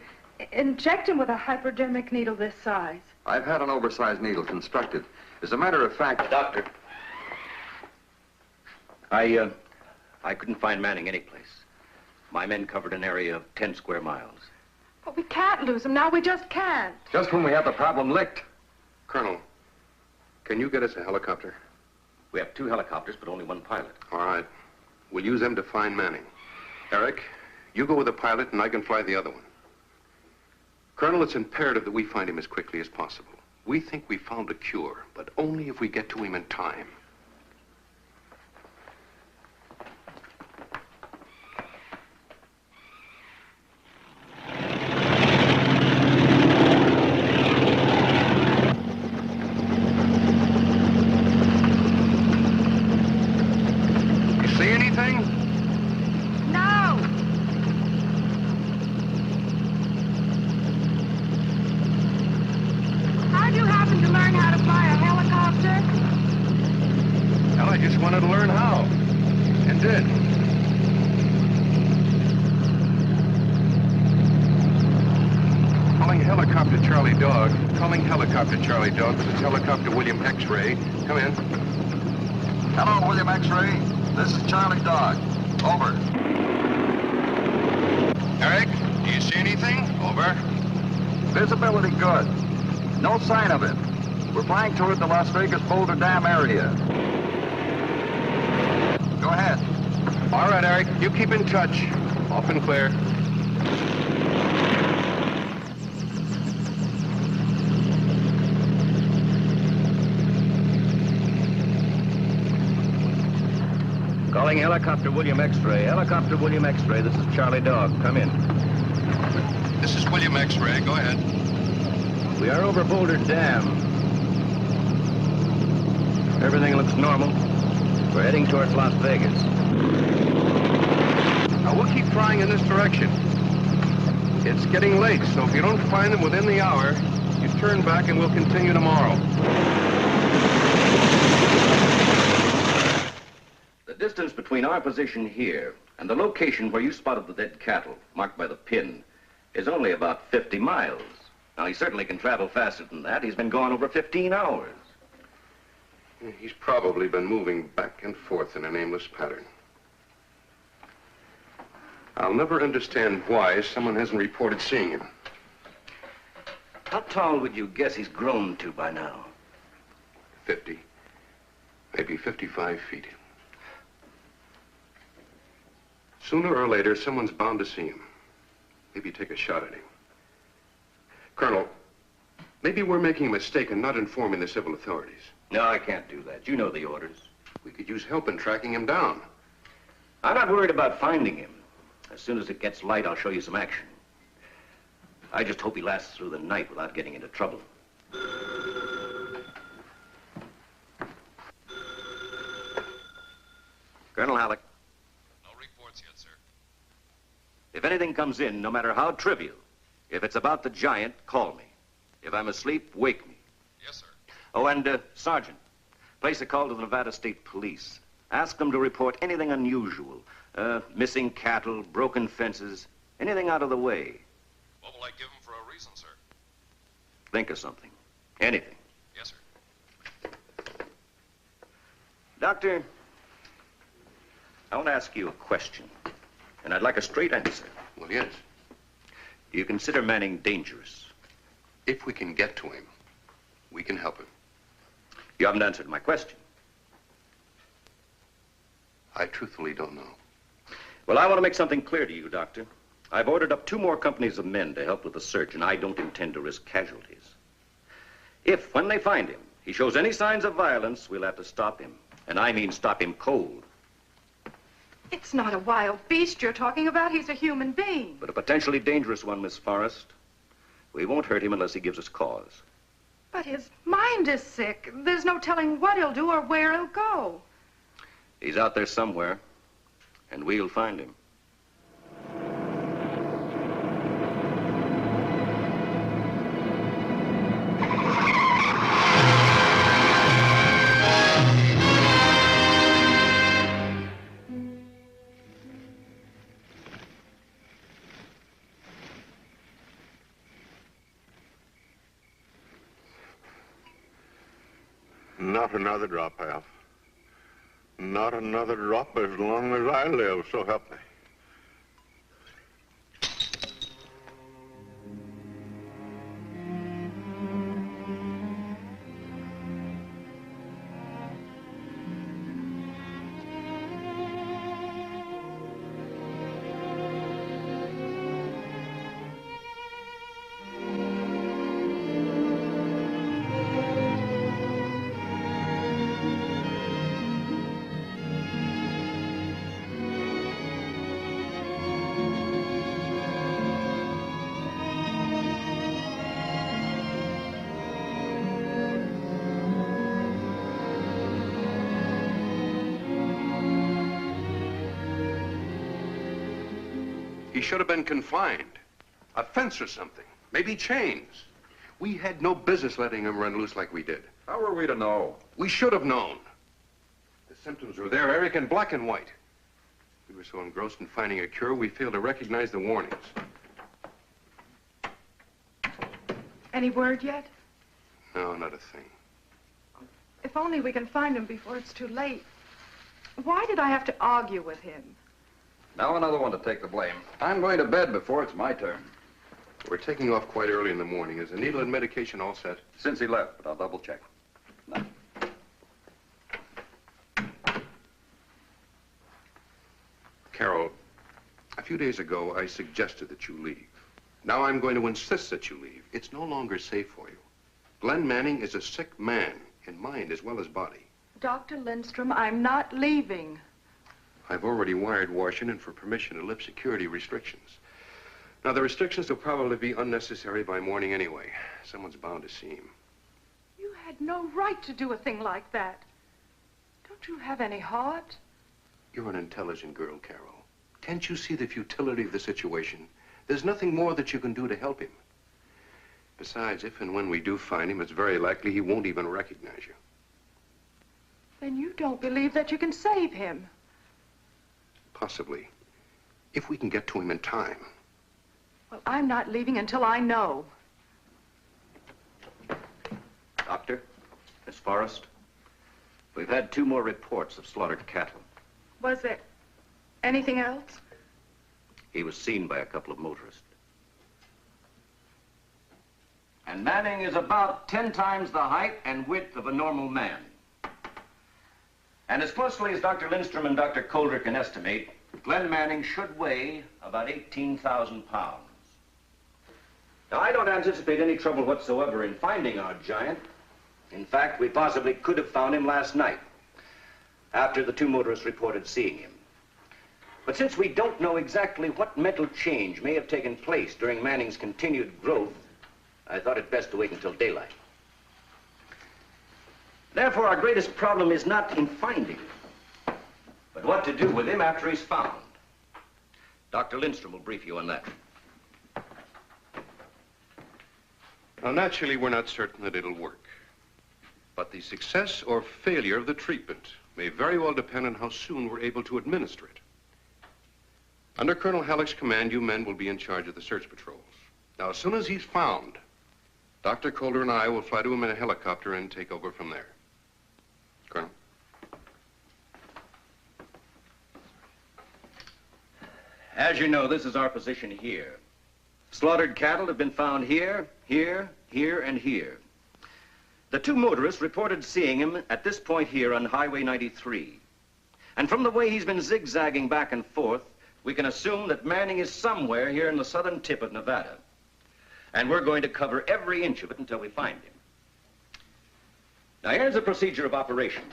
inject him with a hypodermic needle this size? I've had an oversized needle constructed. As a matter of fact... Doctor, I couldn't find Manning anyplace. My men covered an area of 10 square miles. But we can't lose him now. We just can't. Just when we have the problem licked. Colonel, can you get us a helicopter? We have 2 helicopters, but only 1 pilot. All right. We'll use them to find Manning. Eric, you go with the pilot and I can fly the other one. Colonel, it's imperative that we find him as quickly as possible. We think we found a cure, but only if we get to him in time. You see anything? No! How'd you happen to learn how to fly a helicopter? Well, I just wanted to learn how. And did. Calling helicopter Charlie Dog. Calling helicopter Charlie Dog. This is helicopter William X-Ray. Come in. Hello, William X-Ray. This is Charlie Dog. Over. Eric, do you see anything? Over. Visibility good. No sign of it. We're flying toward the Las Vegas Boulder Dam area. Go ahead. All right, Eric. You keep in touch. Off and clear. Calling helicopter William X-Ray. Helicopter William X-Ray. This is Charlie Dog. Come in. This is William X-Ray. Go ahead. We are over Boulder Dam. Everything looks normal. We're heading towards Las Vegas. Now, we'll keep flying in this direction. It's getting late, so if you don't find them within the hour, you turn back and we'll continue tomorrow. The distance between our position here and the location where you spotted the dead cattle, marked by the pin, is only about 50 miles. Now, he certainly can travel faster than that. He's been gone over 15 hours. He's probably been moving back and forth in an aimless pattern. I'll never understand why someone hasn't reported seeing him. How tall would you guess he's grown to by now? 50, maybe 55 feet. Sooner or later, someone's bound to see him. Maybe take a shot at him. Colonel, maybe we're making a mistake in not informing the civil authorities. No, I can't do that. You know the orders. We could use help in tracking him down. I'm not worried about finding him. As soon as it gets light, I'll show you some action. I just hope he lasts through the night without getting into trouble. Colonel Halleck. No reports yet, sir. If anything comes in, no matter how trivial, if it's about the giant, call me. If I'm asleep, wake me. Yes, sir. Oh, and, Sergeant, place a call to the Nevada State Police. Ask them to report anything unusual. Missing cattle, broken fences, anything out of the way. What will I give him for a reason, sir? Think of something. Anything. Yes, sir. Doctor, I want to ask you a question. And I'd like a straight answer. Well, yes. Do you consider Manning dangerous? If we can get to him, we can help him. You haven't answered my question. I truthfully don't know. Well, I want to make something clear to you, Doctor. I've ordered up 2 more companies of men to help with the search, and I don't intend to risk casualties. If, when they find him, he shows any signs of violence, we'll have to stop him. And I mean stop him cold. It's not a wild beast you're talking about. He's a human being. But a potentially dangerous one, Miss Forrest. We won't hurt him unless he gives us cause. But his mind is sick. There's no telling what he'll do or where he'll go. He's out there somewhere, and we'll find him. Not another drop, Al. Not another drop as long as I live, so help me. He should have been confined. A fence or something. Maybe chains. We had no business letting him run loose like we did. How were we to know? We should have known. The symptoms were there, Eric, in black and white. We were so engrossed in finding a cure, we failed to recognize the warnings. Any word yet? No, not a thing. If only we can find him before it's too late. Why did I have to argue with him? Now another one to take the blame. I'm going to bed before it's my turn. We're taking off quite early in the morning. Is the needle and medication all set? Since he left, but I'll double check. No. Carol, a few days ago, I suggested that you leave. Now I'm going to insist that you leave. It's no longer safe for you. Glenn Manning is a sick man, in mind as well as body. Dr. Lindstrom, I'm not leaving. I've already wired Washington for permission to lift security restrictions. Now, the restrictions will probably be unnecessary by morning anyway. Someone's bound to see him. You had no right to do a thing like that. Don't you have any heart? You're an intelligent girl, Carol. Can't you see the futility of the situation? There's nothing more that you can do to help him. Besides, if and when we do find him, it's very likely he won't even recognize you. Then you don't believe that you can save him. Possibly. If we can get to him in time. Well, I'm not leaving until I know. Doctor, Miss Forrest, we've had 2 more reports of slaughtered cattle. Was there anything else? He was seen by a couple of motorists. And Manning is about 10 times the height and width of a normal man. And as closely as Dr. Lindstrom and Dr. Calder can estimate, Glenn Manning should weigh about 18,000 pounds. Now, I don't anticipate any trouble whatsoever in finding our giant. In fact, we possibly could have found him last night, after the 2 motorists reported seeing him. But since we don't know exactly what mental change may have taken place during Manning's continued growth, I thought it best to wait until daylight. Therefore, our greatest problem is not in finding him, but what to do with him after he's found. Dr. Lindstrom will brief you on that. Now, naturally, we're not certain that it'll work. But the success or failure of the treatment may very well depend on how soon we're able to administer it. Under Colonel Halleck's command, you men will be in charge of the search patrols. Now, as soon as he's found, Dr. Calder and I will fly to him in a helicopter and take over from there. Colonel? As you know, this is our position here. Slaughtered cattle have been found here, here, here, and here. The two motorists reported seeing him at this point here on Highway 93. And from the way he's been zigzagging back and forth, we can assume that Manning is somewhere here in the southern tip of Nevada. And we're going to cover every inch of it until we find him. Now, here's the procedure of operation.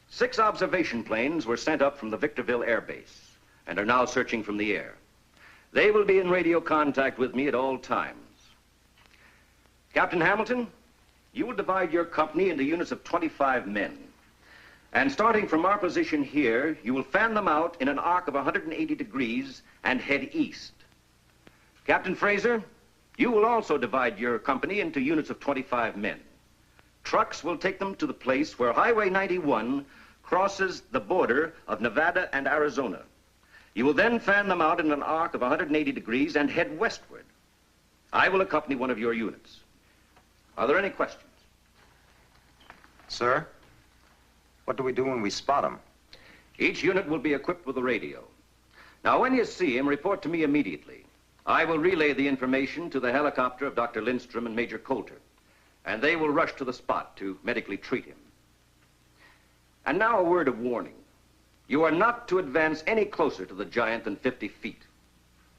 6 observation planes were sent up from the Victorville Air Base and are now searching from the air. They will be in radio contact with me at all times. Captain Hamilton, you will divide your company into units of 25 men. And starting from our position here, you will fan them out in an arc of 180 degrees and head east. Captain Fraser, you will also divide your company into units of 25 men. Trucks will take them to the place where Highway 91 crosses the border of Nevada and Arizona. You will then fan them out in an arc of 180 degrees and head westward. I will accompany one of your units. Are there any questions? Sir, what do we do when we spot him? Each unit will be equipped with a radio. Now, when you see him, report to me immediately. I will relay the information to the helicopter of Dr. Lindstrom and Major Coulter, and they will rush to the spot to medically treat him. And now a word of warning. You are not to advance any closer to the giant than 50 feet.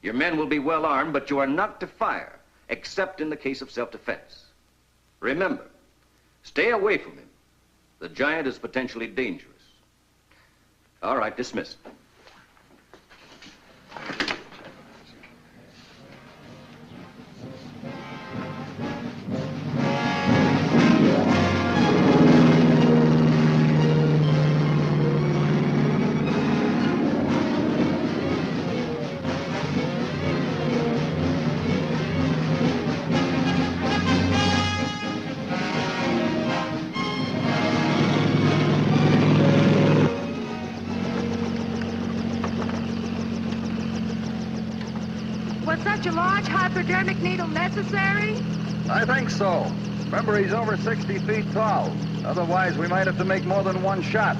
Your men will be well armed, but you are not to fire, except in the case of self-defense. Remember, stay away from him. The giant is potentially dangerous. All right, dismissed. Such a large hypodermic needle necessary? I think so. Remember, he's over 60 feet tall. Otherwise, we might have to make more than one shot.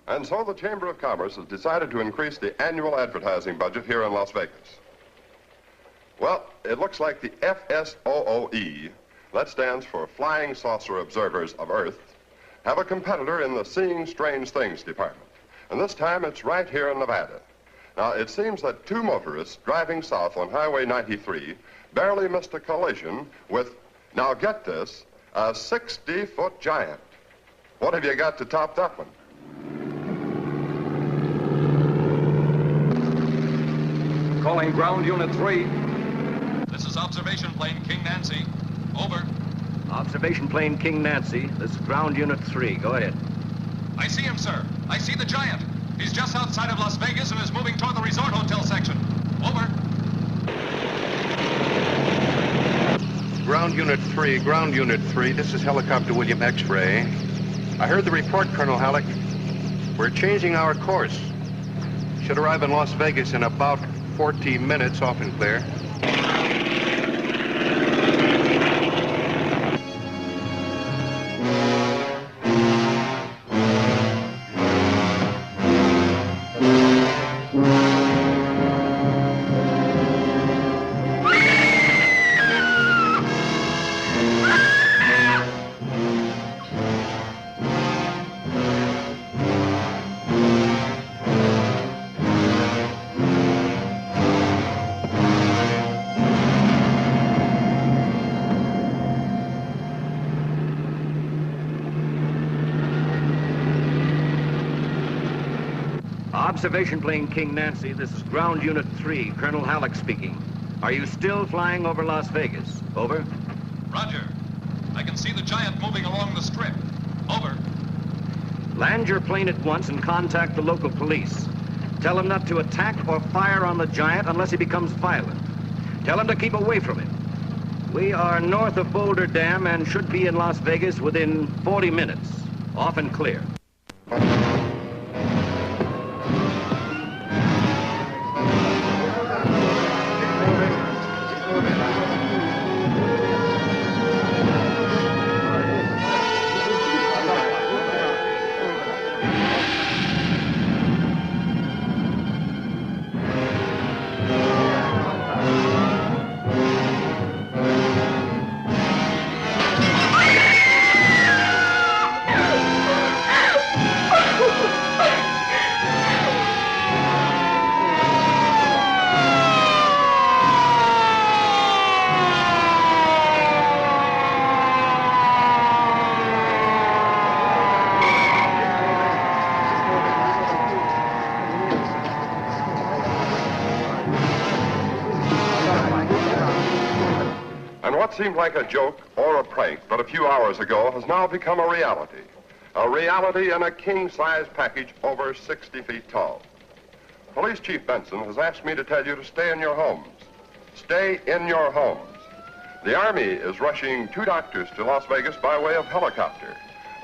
And so the Chamber of Commerce has decided to increase the annual advertising budget here in Las Vegas. Well, it looks like the FSOOE, that stands for Flying Saucer Observers of Earth, have a competitor in the Seeing Strange Things department. And this time it's right here in Nevada. Now, it seems that 2 motorists driving south on Highway 93 barely missed a collision with, now get this, a 60-foot giant. What have you got to top that one? Calling ground unit 3. This is observation plane King Nancy. Over. Observation plane King Nancy. This is ground unit 3. Go ahead. I see him, sir. I see the giant. He's just outside of Las Vegas and is moving toward the resort hotel section. Over. Ground Unit 3, this is Helicopter William X-Ray. I heard the report, Colonel Halleck. We're changing our course. Should arrive in Las Vegas in about 40 minutes, off and clear. Observation plane King Nancy, this is ground unit 3, Colonel Halleck speaking. Are you still flying over Las Vegas? Over. Roger. I can see the giant moving along the strip. Over. Land your plane at once and contact the local police. Tell them not to attack or fire on the giant unless he becomes violent. Tell them to keep away from him. We are north of Boulder Dam and should be in Las Vegas within 40 minutes. Off and clear. seemed like a joke or a prank but a few hours ago has now become a reality. A reality in a king-size package over 60 feet tall. Police Chief Benson has asked me to tell you to stay in your homes. Stay in your homes. The Army is rushing 2 doctors to Las Vegas by way of helicopter.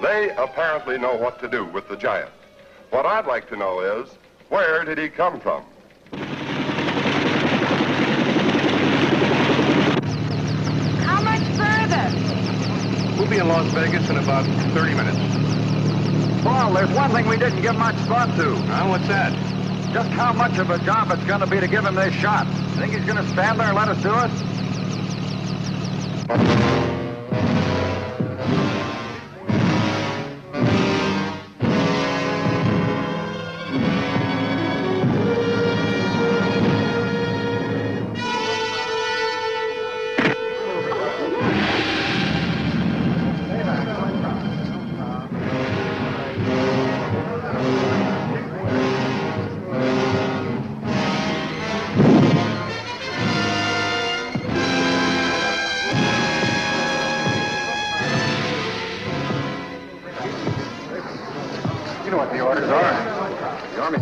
They apparently know what to do with the giant. What I'd like to know is, where did he come from? How much further? We'll be in Las Vegas in about 30 minutes. Paul, there's one thing we didn't give much thought to. What's that? Just how much of a job it's going to be to give him this shot. Think he's going to stand there and let us do it?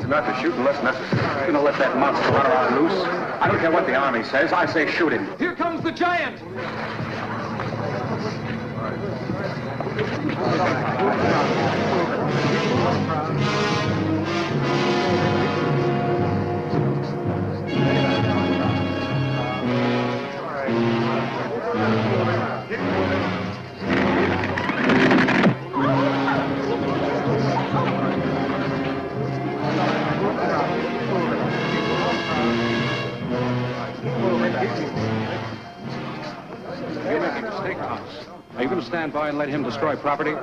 Not to shoot unless necessary. You're gonna let that monster run around loose? I don't care what the Army says. I say shoot him. Here comes the giant! Are you going to stand by and let him destroy property? Keep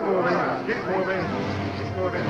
moving. Keep moving. Keep moving.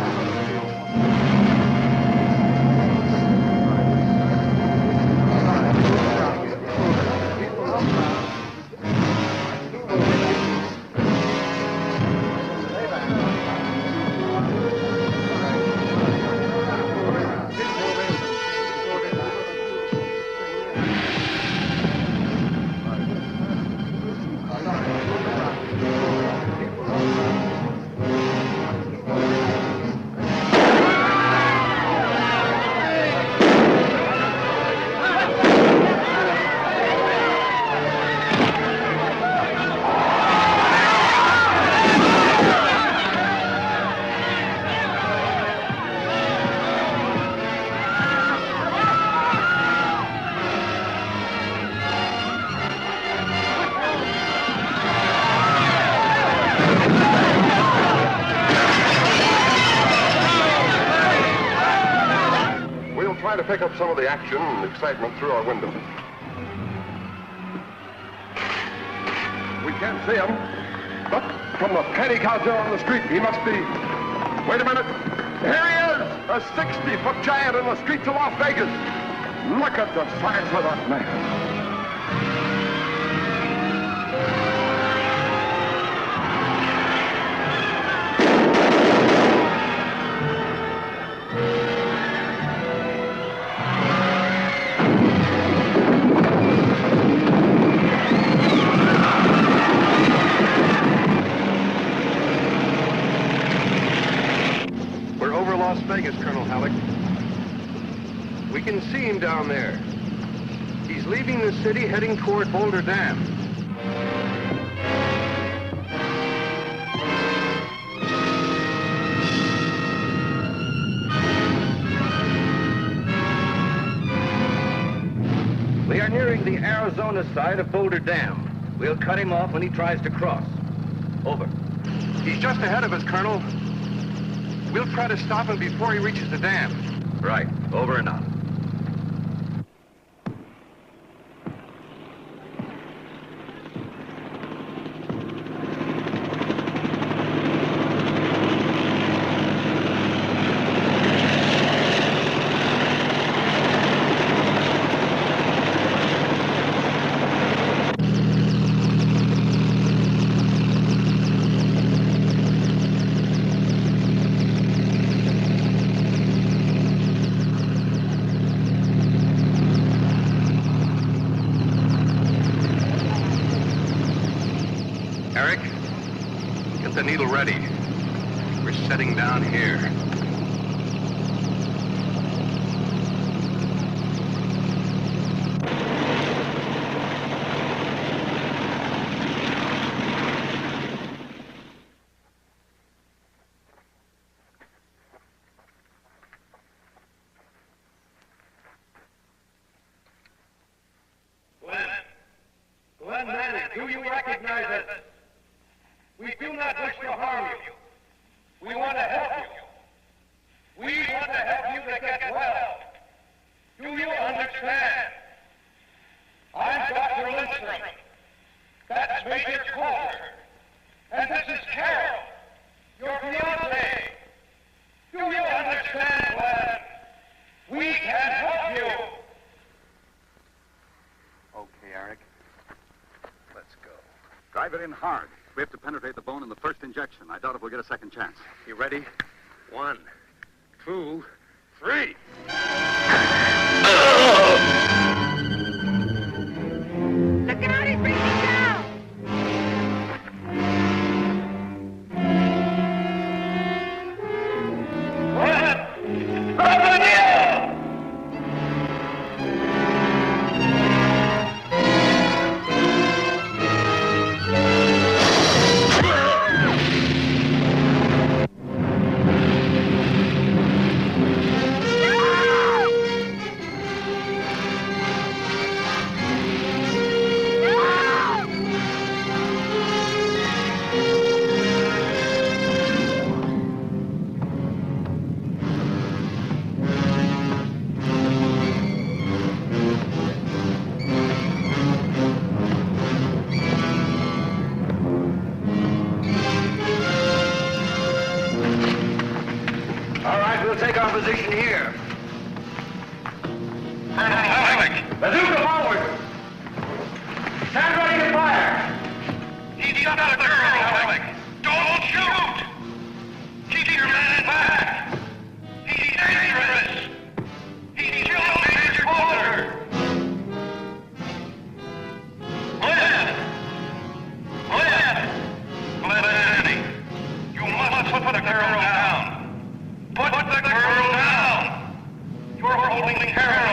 To pick up some of the action and excitement through our window. We can't see him, but from the panic out there on the street, he must be... Wait a minute. Here he is! A 60-foot giant in the streets of Las Vegas. Look at the size of that man. Las Vegas, Colonel Halleck. We can see him down there. He's leaving the city, heading toward Boulder Dam. We are nearing the Arizona side of Boulder Dam. We'll cut him off when he tries to cross. Over. He's just ahead of us, Colonel. We'll try to stop him before he reaches the dam. Right. Over and out. ready. We're setting down here. Glenn Manning, do you recognize us? We do not wish to harm you. We want to help you. We want to help you to get well. Do you understand? I'm Dr. Lindstrom. That's Major Coulter. And this is Carol, your fiancée. Do you understand, Glenn? We can help you. Okay, Eric. Let's go. Drive it in hard. We have to penetrate the bone in the first injection. I doubt if we'll get a second chance. You ready? 1, 2, 3. Look out, he's breaking down! Take our position here. Bazooka forward! Stand ready to fire! He's got a girl, Alec! Don't shoot! Keep your man back! He's dangerous! He killed Major Coulter! Glenn Manning, you must put the girl down! Put the girl down! You're holding Carol